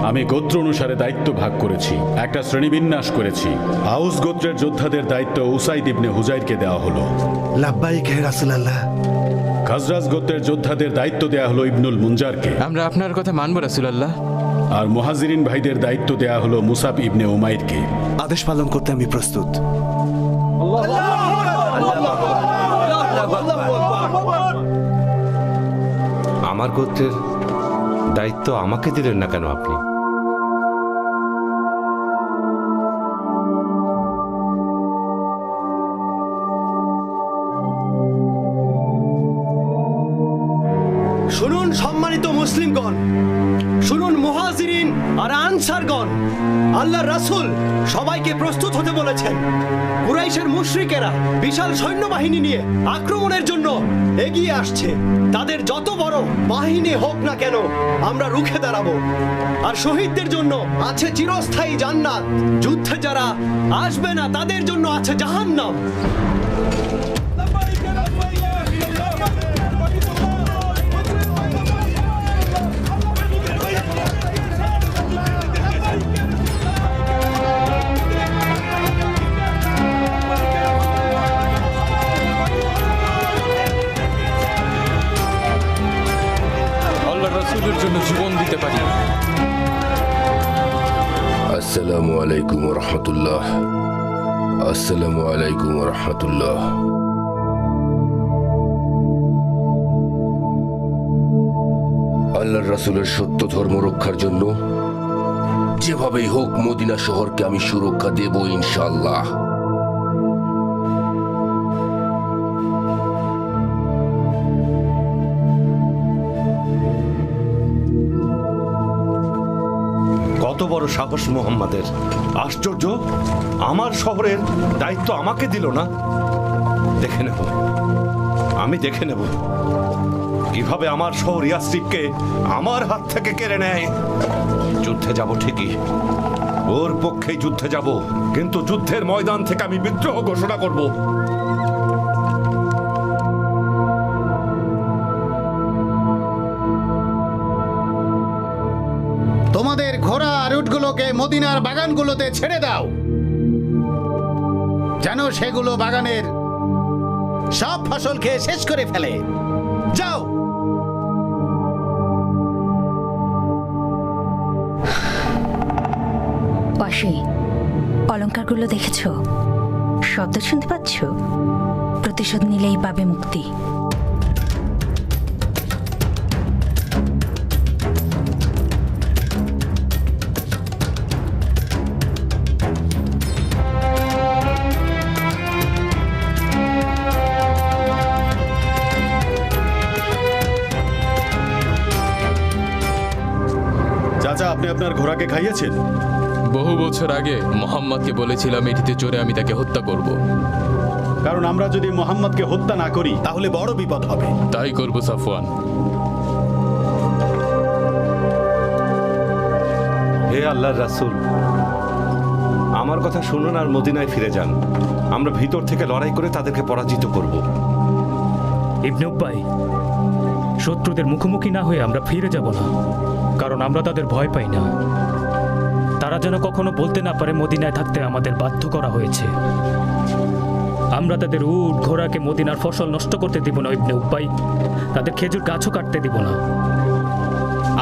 আমি গোত্র অনুসারে দায়িত্ব ভাগ করেছি, একটা শ্রেণীবিন্যাস করেছি। আউস গোত্রের যোদ্ধাদের দায়িত্ব উসাইদ ইবনে হুজাইরকে দেওয়া হলো। লাব্বাইক হে রাসূলুল্লাহ। খাজরাজ গোত্রের যোদ্ধাদের দায়িত্ব দেয়া হলো ইবনুল মুনজারকে। আমরা আপনার কথা মানব রাসূলুল্লাহ। আর মুহাজিরিন ভাইদের দায়িত্ব দেয়া হলো মুসাব ইবনে উমাইরকে। আদেশ পালন করতে আমি প্রস্তুত। আমার গোত্রের দায়িত্ব আমাকে দিলেন না কেন আপনি? শুনুন সম্মানিত মুসলিমগণ, শুনুন মুহাজিরিন আর আনসারগণ, আল্লাহর রাসূল সবাইকে প্রস্তুত হতে বলেছেন। কুরাইশের মুশরিকেরা বিশাল সৈন্যবাহিনী নিয়ে আক্রমণের জন্য এগিয়ে আসছে। তাদের যত বড় বাহিনী হোক না কেন আমরা রুখে দাঁড়াবো। আর শহীদদের জন্য আছে চিরস্থায়ী জান্নাত। যুদ্ধে যারা আসবে না তাদের জন্য আছে জাহান্নাম। রাসূলের জন্য জীবন দিতে পারি। আসসালামু আলাইকুম ওয়া রাহমাতুল্লাহ। আসসালামু আলাইকুম ওয়া রাহমাতুল্লাহ। আল্লাহর রাসূলের সত্য ধর্ম রক্ষার জন্য যেভাবেই হোক মদিনা শহরকে আমি সুরক্ষা দেব ইনশাআল্লাহ। কত বড় সাহস মুহাম্মাদের! আশ্চর্য, আমার শহরের দায়িত্ব আমাকে দিল না। দেখে নেব, আমি দেখে নেব কিভাবে আমার শহর ইয়াসরিবকে আমার হাত থেকে কেড়ে নেয়। যুদ্ধে যাব ঠিকই, ওর পক্ষেই যুদ্ধে যাব, কিন্তু যুদ্ধের ময়দান থেকে আমি বিদ্রোহ ঘোষণা করব। তোমাদের ঘোড়া আর উটগুলোকে মদিনার বাগানগুলোতে ছেড়ে দাও, যেন সেগুলো বাগানের সব ফসল খেয়ে শেষ করে ফেলে। যাও। পাশে অলংকারগুলো দেখেছো? শব্দ শুনতে পাচ্ছ? প্রতিশোধ নিলেই পাবে মুক্তি। চাচা, আপনি আপনার ঘোড়াকে খাইয়েছেন? বহু বছর আগে মোহাম্মদকে বলেছিলাম এটিতে চড়ে আমি তাকে হত্যা করব, কারণ আমরা যদি মোহাম্মদকে হত্যা না করি তাহলে বড় বিপদ হবে। তাই করব সাফওয়ান। হে আল্লাহর রাসূল, আমার কথা শুনুন আর মদিনায় ফিরে যান। আমরা ভিতর থেকে লড়াই করে তাদেরকে পরাজিত করব। ইবনে উবাই, শত্রুদের মুখোমুখি না হয়ে আমরা ফিরে যাব না, কারণ আমরা তাদের ভয় পাই না। তারা যেন কখনো বলতে না পারে মদিনায় থাকতে আমাদের বাধ্য করা হয়েছে। আমরা তাদের উট ঘোড়াকে মদিনার ফসল নষ্ট করতে দিব না ইবনে উবাই, তাদের খেজুর গাছও কাটতে দিব না।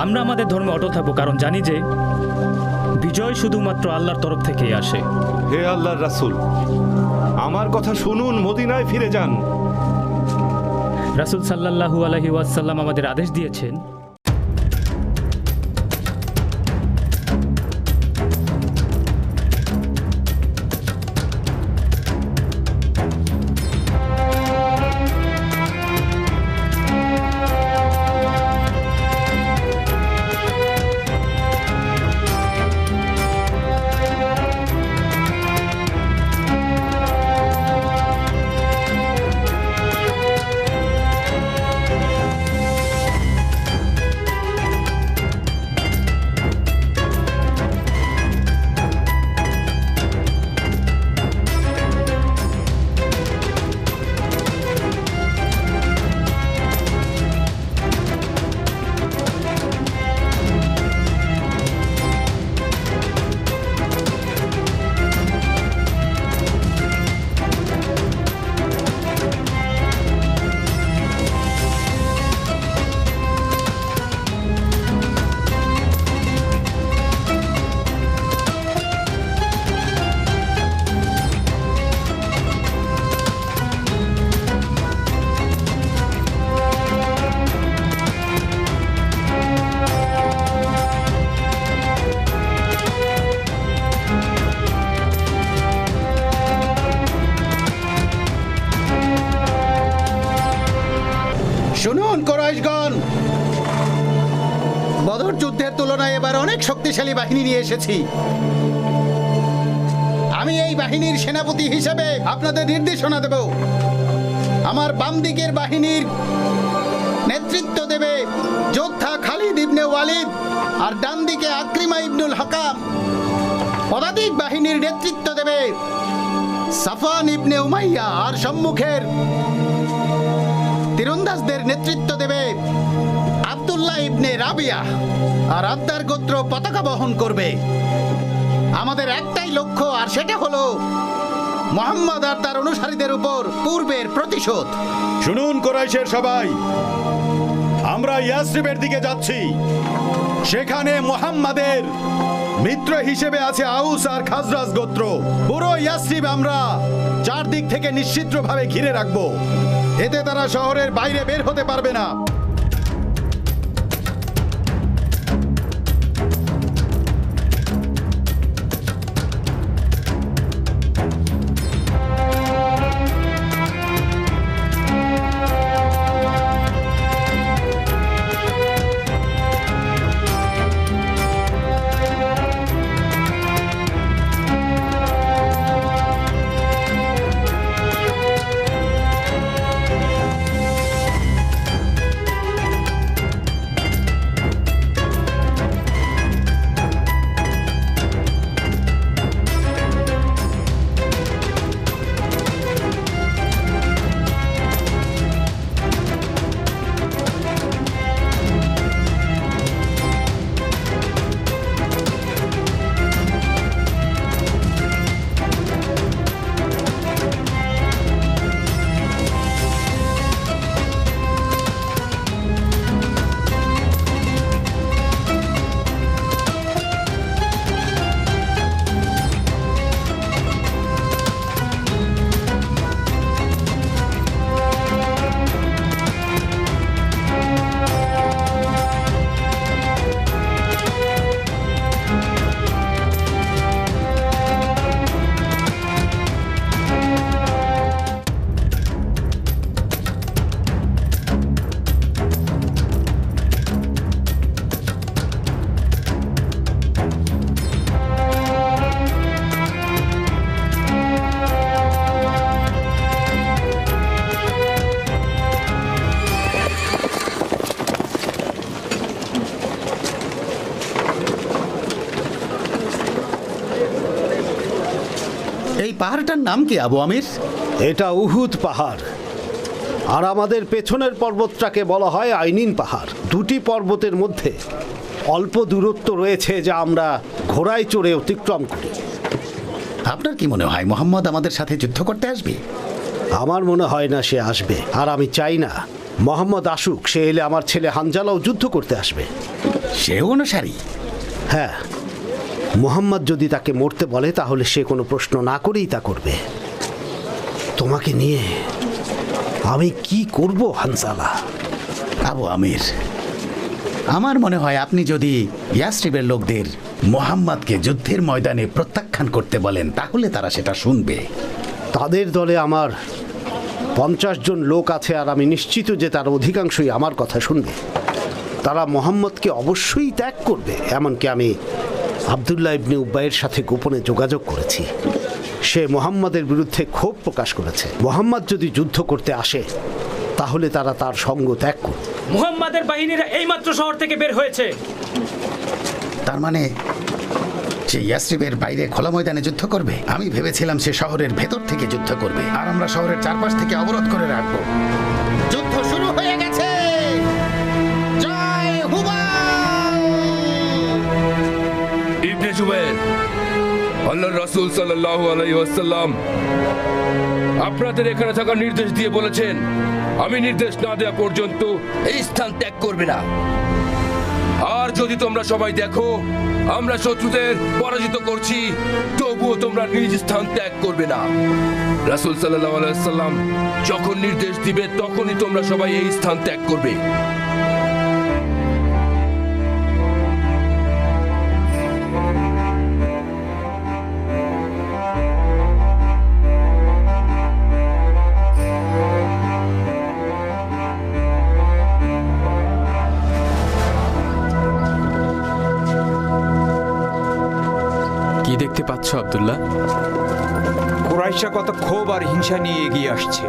আমরা আমাদের ধর্মে অটল থাকবো, কারণ জানি যে বিজয় শুধুমাত্র আল্লাহর তরফ থেকেই আসে। হে আল্লাহর রাসূল, আমার কথা শুনুন, মদিনায় ফিরে যান। রাসূল সাল্লাল্লাহু আলাইহি ওয়াসাল্লাম আমাদের আদেশ দিয়েছেন বদর যুদ্ধের তুলনায় এবার অনেক শক্তিশালী বাহিনী নিয়ে এসেছি। আমি এই বাহিনীর সেনাপতি হিসেবে আপনাদের নির্দেশনা দেব। আমার বাম দিকের বাহিনীর নেতৃত্ব দেবে যোদ্ধা খালিদ ইবনে ওয়ালিদ, আর ডান দিকে আকরিমা ইবনুল হাকাম। পদাতিক বাহিনীর নেতৃত্ব দেবে সাফওয়ান ইবনে উমাইয়া, আর সম্মুখের তীরন্দাজদের নেতৃত্ব দেবে আব্দুল্লাহ ইবনে রাবিয়া, আর আদ্দার গোত্র পতাকা বহন করবে। আমাদের একটাই লক্ষ্য, আর সেটা হলো মুহাম্মদ আর তার অনুসারীদের উপর পূর্বের প্রতিশোধ। শুনুন কুরাইশের সবাই, আমরা ইয়াসরিবের দিকে যাচ্ছি। সেখানে মুহাম্মাদের মিত্র হিসেবে আছে আউস আর খাজরাজ গোত্র। পুরো ইয়াসরিব আমরা চারদিক থেকে নিশ্চিদ্রভাবে ঘিরে রাখব। এতে তারা শহরের বাইরে বের হতে পারবে না। এই পাহাড়টার নাম কি আবু আমির? এটা উহুদ পাহাড়, আর আমাদের পেছনের পর্বতটাকে বলা হয় আইনিন পাহাড়। দুটি পর্বতের মধ্যে অল্প দূরত্ব রয়েছে যা আমরা ঘোড়ায় চড়ে অতিক্রম করি। আপনার কি মনে হয় মোহাম্মদ আমাদের সাথে যুদ্ধ করতে আসবে? আমার মনে হয় না সে আসবে, আর আমি চাই না মোহাম্মদ আসুক। সে এলে আমার ছেলে হানজালাও যুদ্ধ করতে আসবে। সে অনুসারী? হ্যাঁ, মোহাম্মদ যদি তাকে মরতে বলে তাহলে সে কোনো প্রশ্ন না করেই তা করবে। তোমাকে নিয়ে আমি কি করব হানজালা? আবু আমির, আমার মনে হয় আপনি যদি ইয়াসরিবের লোকদের মোহাম্মদকে যুদ্ধের ময়দানে প্রত্যাখ্যান করতে বলেন তাহলে তারা সেটা শুনবে। তাদের দলে আমার 50 জন লোক আছে, আর আমি নিশ্চিত যে তার অধিকাংশই আমার কথা শুনবে। তারা মোহাম্মদকে অবশ্যই ত্যাগ করবে। এমনকি আমি আব্দুল্লাহ ইবনে উবাইয়ের সাথে গোপনে যোগাযোগ করেছি। সে মোহাম্মদের বিরুদ্ধে ক্ষোভ প্রকাশ করেছে। মোহাম্মদ যদি যুদ্ধ করতে আসে তাহলে তারা তার সঙ্গ ত্যাগ করবে। মুহাম্মাদের বাহিনীরা এইমাত্র শহর থেকে বের হয়েছে। তার মানে সে ইয়াসরিবের বাইরে খোলা ময়দানে যুদ্ধ করবে? আমি ভেবেছিলাম সে শহরের ভেতর থেকে যুদ্ধ করবে, আর আমরা শহরের চারপাশ থেকে অবরোধ করে রাখবো। যুদ্ধ শুরু হয়ে গেছে। জয় হুবাল! ইবনে জুবাইর, আল্লাহর রাসূল সাল্লাল্লাহু আলাইহি ওয়াসাল্লাম আপনাদের এখানে থাকার নির্দেশ দিয়ে বলেছেন, আমি নির্দেশ না দেওয়া পর্যন্ত এই স্থান ত্যাগ করবে না। আর যদি তোমরা সবাই দেখো আমরা শত্রুদের পরাজিত করছি, তবুও তোমরা নিজ স্থান ত্যাগ করবে না। রাসূল সাল্লাল্লাহু আলাইহি ওয়াসাল্লাম যখন নির্দেশ দিবে তখনই তোমরা সবাই এই স্থান ত্যাগ করবে। কাকে পাচ্ছ আব্দুল্লাহ? কুরাইশরা কত ক্ষোভ আর হিংসা নিয়ে এগিয়ে আসছে।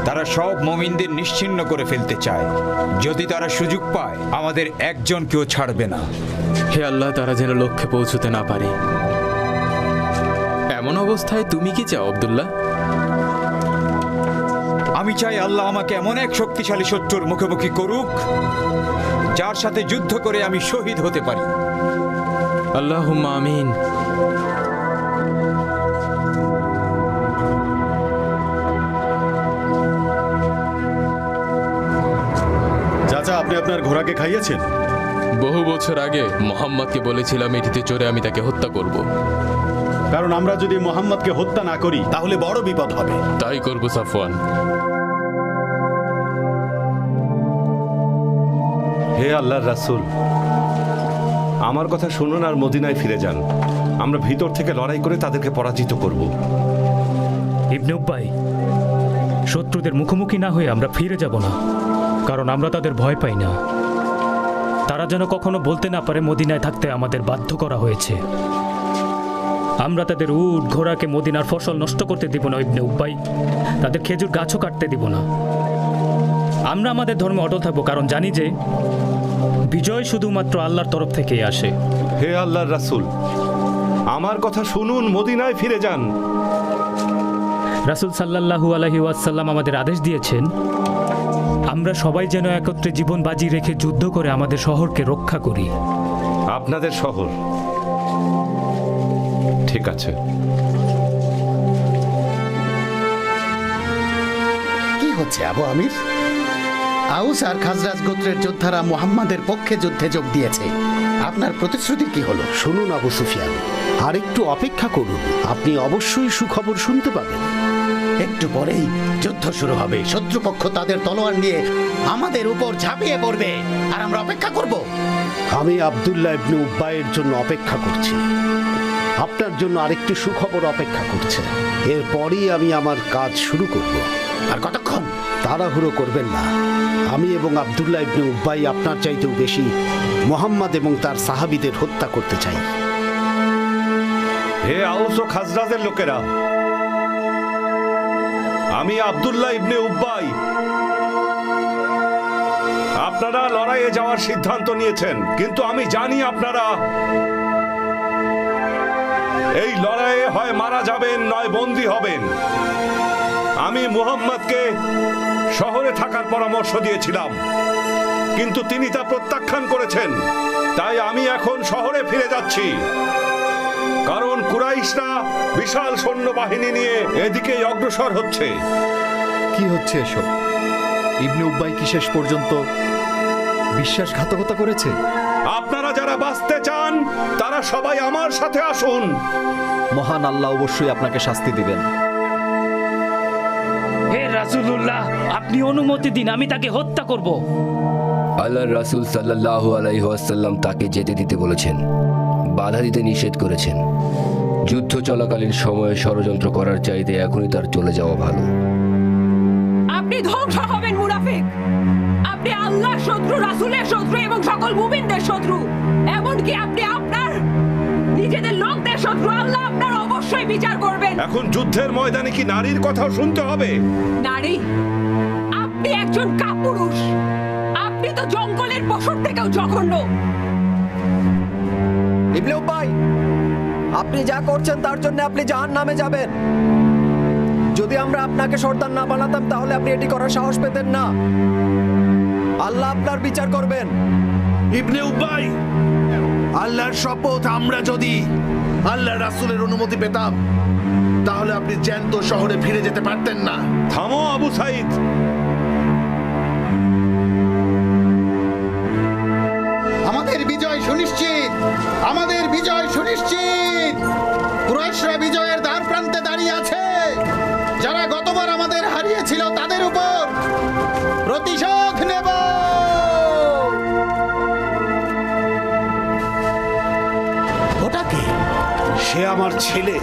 তারা সব মুমিনদের নিশ্চিহ্ন করে ফেলতে চায়। যদি তারা সুযোগ পায় আমাদের একজনকেও ছাড়বে না। হে আল্লাহ, তারা যেন লক্ষ্যে পৌঁছতে না পারে। এমন অবস্থায় তুমি কি চাও আব্দুল্লাহ? আমি চাই আল্লাহ আমাকে এমন এক শক্তিশালী শত্রুর মুখোমুখি করুক যার সাথে যুদ্ধ করে আমি শহীদ হতে পারি। আল্লাহুম্মা আমিন। চাচা, আপনি আপনার ঘোড়াকে খাইয়েছেন? বহু বছর আগে মোহাম্মদকে বলেছিলাম এটিতে চড়ে আমি তাকে হত্যা করব। কারণ আমরা যদি মোহাম্মদকে হত্যা না করি তাহলে বড় বিপদ হবে। তাই করব সাফওয়ান। হে আল্লাহর রাসূল, আমার কথা শুনুন আর মদিনায় ফিরে যান। আমরা ভিতর থেকে লড়াই করে তাদেরকে পরাজিত করব। ইবনে উবাই, শত্রুদের মুখোমুখি না হয়ে আমরা ফিরে যাব না, কারণ আমরা তাদের ভয় পাই না। তারা যেন কখনো বলতে না পারে মদিনায় থাকতে আমাদের বাধ্য করা হয়েছে। আমরা তাদের উট ঘোড়াকে মদিনার ফসল নষ্ট করতে দিব না ইবনে উবাই, তাদের খেজুর গাছও কাটতে দিব না। আমরা আমাদের ধর্মে অটল থাকবো, কারণ জানি যে বিজয় শুধুমাত্র আল্লাহর তরফ থেকেই আসে। হে আল্লাহর রাসূল, আমার কথা শুনুন, মদিনায় ফিরে যান। রাসূল সাল্লাল্লাহু আলাইহি ওয়াসাল্লাম আমাদের আদেশ দিয়েছেন আমরা সবাই যেন একত্রে জীবন বাজি রেখে যুদ্ধ করে আমাদের শহরকে রক্ষা করি। আপনাদের শহর? ঠিক আছে। কি হচ্ছে আবু আমির? আউস আর খাজরাজ গোত্রের যোদ্ধারা মুহাম্মাদের পক্ষে যুদ্ধে যোগ দিয়েছে। আপনার প্রতিশ্রুতি কি হলো? শুনুন আবু সুফিয়ান, আর একটু অপেক্ষা করুন, আপনি অবশ্যই সুখবর শুনতে পাবেন। একটু পরেই যুদ্ধ শুরু হবে। শত্রুপক্ষ তাদের তলোয়ার নিয়ে আমাদের উপর ঝাঁপিয়ে পড়বে, আর আমরা অপেক্ষা করব। আমি আব্দুল্লাহ ইবনে উবাইয়ের জন্য অপেক্ষা করছি। আপনার জন্য আরেকটি সুখবর অপেক্ষা করছে। এরপরই আমি আমার কাজ শুরু করব। আর কতক্ষণ? তাড়াহুড়ো করবেন না। আমি এবং আব্দুল্লাহ ইবনে উবাই আপনার চাইতেও বেশি মুহাম্মদ এবং তার সাহাবীদের হত্যা করতে চাই। হে আউস ও খাজরাজের লোকেরা, আমি আব্দুল্লাহ ইবনে উবাই। আপনারা লড়াইয়ে যাওয়ার সিদ্ধান্ত নিয়েছেন, কিন্তু আমি জানি আপনারা এই লড়াইয়ে হয় মারা যাবেন নয় বন্দী হবেন। আমি মুহাম্মদকে শহরে থাকার পরামর্শ দিয়েছিলাম, কিন্তু তিনি তা প্রত্যাখ্যান করেছেন। তাই আমি এখন শহরে ফিরে যাচ্ছি, কারণ কুরাইশরা বিশাল সৈন্যবাহিনী নিয়ে এদিকে অগ্রসর হচ্ছে। কি হচ্ছে এসব? ইবনে উবাই কি শেষ পর্যন্ত বিশ্বাসঘাতকতা করেছে? আপনারা যারা বাঁচতে চান তারা সবাই আমার সাথে আসুন। মহান আল্লাহ অবশ্যই আপনাকে শাস্তি দিবেন। হে রাসূলুল্লাহ, আপনি অনুমতি দিন, আমি তাকে হত্যা করব। আল্লাহর রাসূল সাল্লাল্লাহু আলাইহি ওয়াসাল্লাম তাকে যেতে দিতে বলেছেন, বাধা দিতে নিষেধ করেছেন। যুদ্ধ চলাকালীন সময়ে ষড়যন্ত্র করার চাইতে এখনই তার চলে যাওয়া ভালো। আপনি ধ্বংস হবেন মুনাফিক। আপনি আল্লাহর শত্রু, রাসূলের শত্রু এবং সকল মুমিনদের শত্রু। এমনকি আপনি আপনার নিজেদের লোকদের শত্রু। আল্লাহ আপনার অবশ্যই বিচার করবেন। এখন যুদ্ধের ময়দানে কি নারীর কথাও শুনতে হবে? নারী? আপনি একজন কাপুরুষ। আপনি তো জঙ্গলের পশুর থেকেও জঘন্য। ইবনে উবাই, আপনি যা করছেন তার জন্য আপনি জাহান্নামে যাবেন। যদি আমরা আপনাকে সর্দার না বানাতাম তাহলে আপনি এটি করার সাহস পেতেন না। আল্লাহ আপনার বিচার করবেন। ইবনে উবাই, আল্লাহর শপথ, আমরা যদি আল্লাহ রাসূলের অনুমতি পেতাম তাহলে আপনি জ্যান্ত শহরে ফিরে যেতে পারতেন না। থামো আবু সাইদ। আমাদের বিজয় সুনিশ্চিত, আমাদের বিজয় সুনিশ্চিত। কুরাইশরা বিজয়ের দ্বার প্রান্তে দাঁড়িয়ে আছে। যারা গতবার আমাদের হারিয়েছিল তাদের উপর প্রতিশোধ নেব। ওটা কে? সে আমার ছেলে।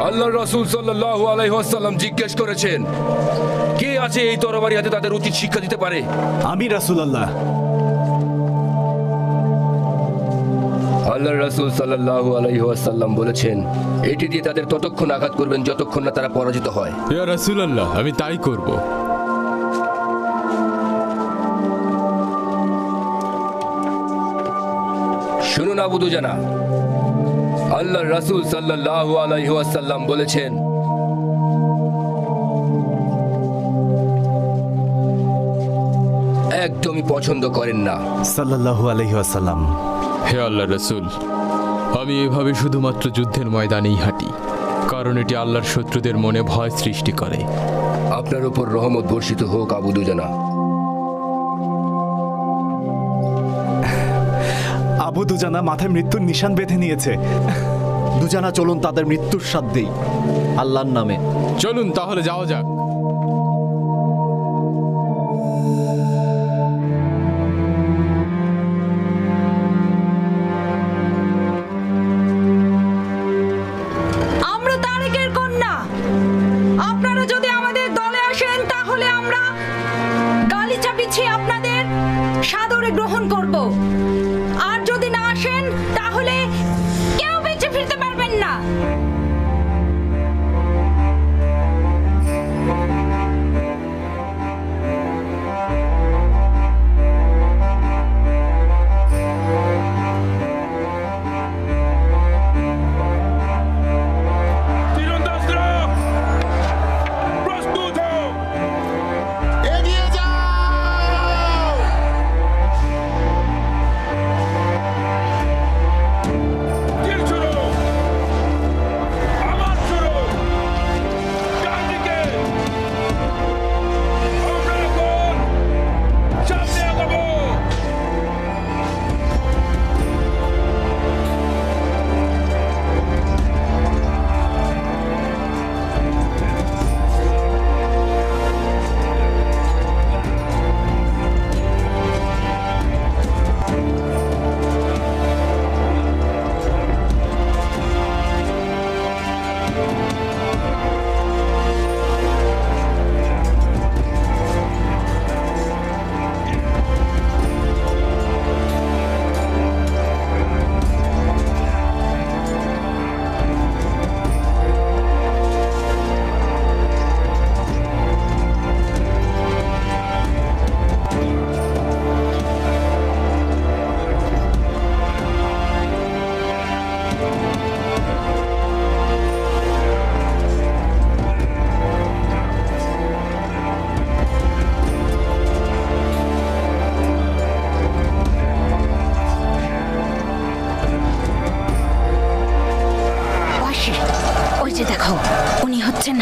আল্লাহর রাসূল সাল্লাল্লাহু আলাইহি ওয়াসাল্লাম জিজ্ঞেস করেছেন, কে আছে এই তরবারি হাতে তাদের উচিত শিক্ষা দিতে পারে? আমি রাসূলুল্লাহ। আল্লাহ রাসূল সাল্লাল্লাহু আলাইহি ওয়াসাল্লাম বলেছেন, এটি দিয়ে তাদের ততক্ষণ আঘাত করবেন যতক্ষণ না তারা পরাজিত হয়। ইয়া রাসূলুল্লাহ, আমি তাই করব। শুনুন আবু দুজানা, আল্লাহ রাসূল সাল্লাল্লাহু আলাইহি ওয়াসাল্লাম বলেছেন, একদমই পছন্দ করেন না। সাল্লাল্লাহু আলাইহি ওয়াসাল্লাম। হে আল্লাহর রাসূল, আমি এভাবে শুধুমাত্র যুদ্ধের ময়দানেই হাঁটি, কারণ এটি আল্লাহর শত্রুদের মনে ভয় সৃষ্টি করে। আপনার উপর রহমত বর্ষিত হোক আবু দুজানা। আবু দুজানা মাথায় মৃত্যুর নিশান বেঁধে নিয়েছে। দুজানা, চলুন তাদের মৃত্যুর স্বাদ দেই আল্লাহর নামে। চলুন তাহলে যাওয়া যাক। আমরা তারেকের কন্যা। আপনারা যদি আমাদের দলে আসেন তাহলে আমরা গালিচা বিছিয়ে আপনাদের সাদরে গ্রহণ করব। আর যদি না আসেন তাহলে কেউ বেঁচে ফিরতে পারবেন না।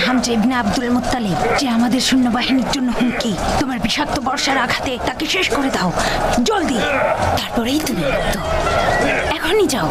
হামজা ইবনে আব্দুল মুত্তালিব, যে আমাদের সৈন্যবাহিনীর জন্য হুমকি। তোমার বিষাক্ত বর্ষার আঘাতে তাকে শেষ করে দাও জলদি, তারপরেই তুমি মুক্ত। এখনই যাও।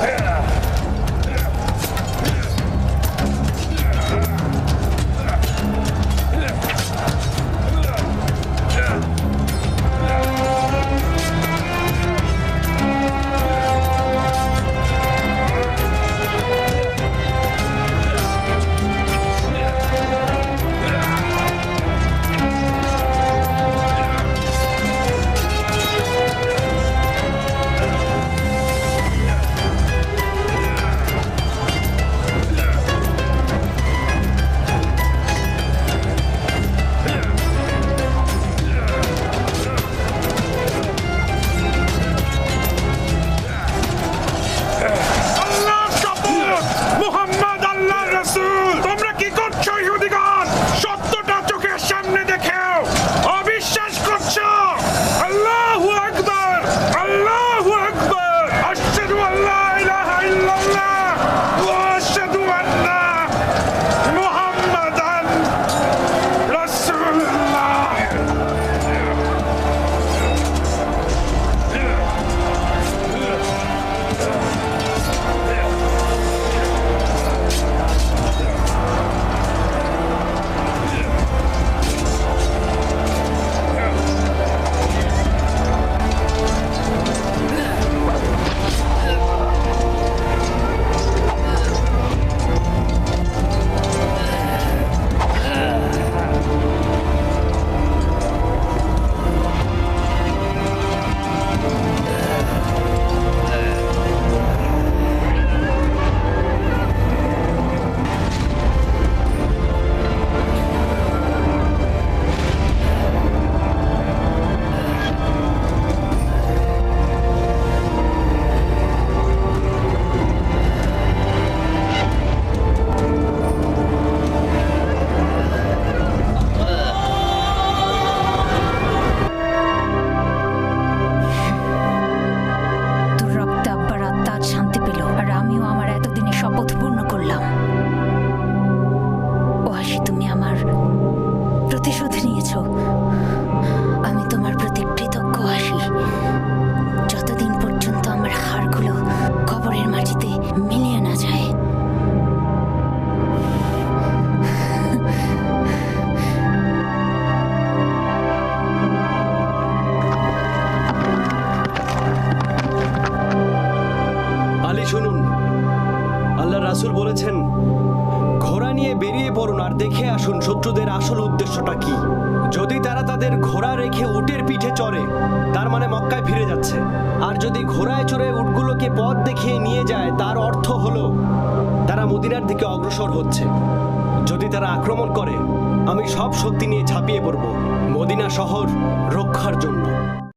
আমি তোমার প্রতি কৃতজ্ঞ আছি। যতদিন পর্যন্ত আমার হাড়গুলো কবরের মাটিতে মিলিয়ে না যায়। আলী শুনুন, আল্লাহ রাসূল বলেছেন ঘোড়া নিয়ে বেরিয়ে পড়ুন আর দেখে আসুন শত্রুদের আসল উদ্দেশ্যটা কি। যদি তারা তাদের ঘোড়া রেখে উটের পিঠে চড়ে তার মানে মক্কায় ফিরে যাচ্ছে, আর যদি ঘোড়ায় চড়ে উটগুলোকে পথ দেখিয়ে নিয়ে যায় তার অর্থ হলো তারা মদিনার দিকে অগ্রসর হচ্ছে। যদি তারা আক্রমণ করে আমি সব শক্তি নিয়ে ঝাঁপিয়ে পড়ব মদিনা শহর রক্ষার জন্য।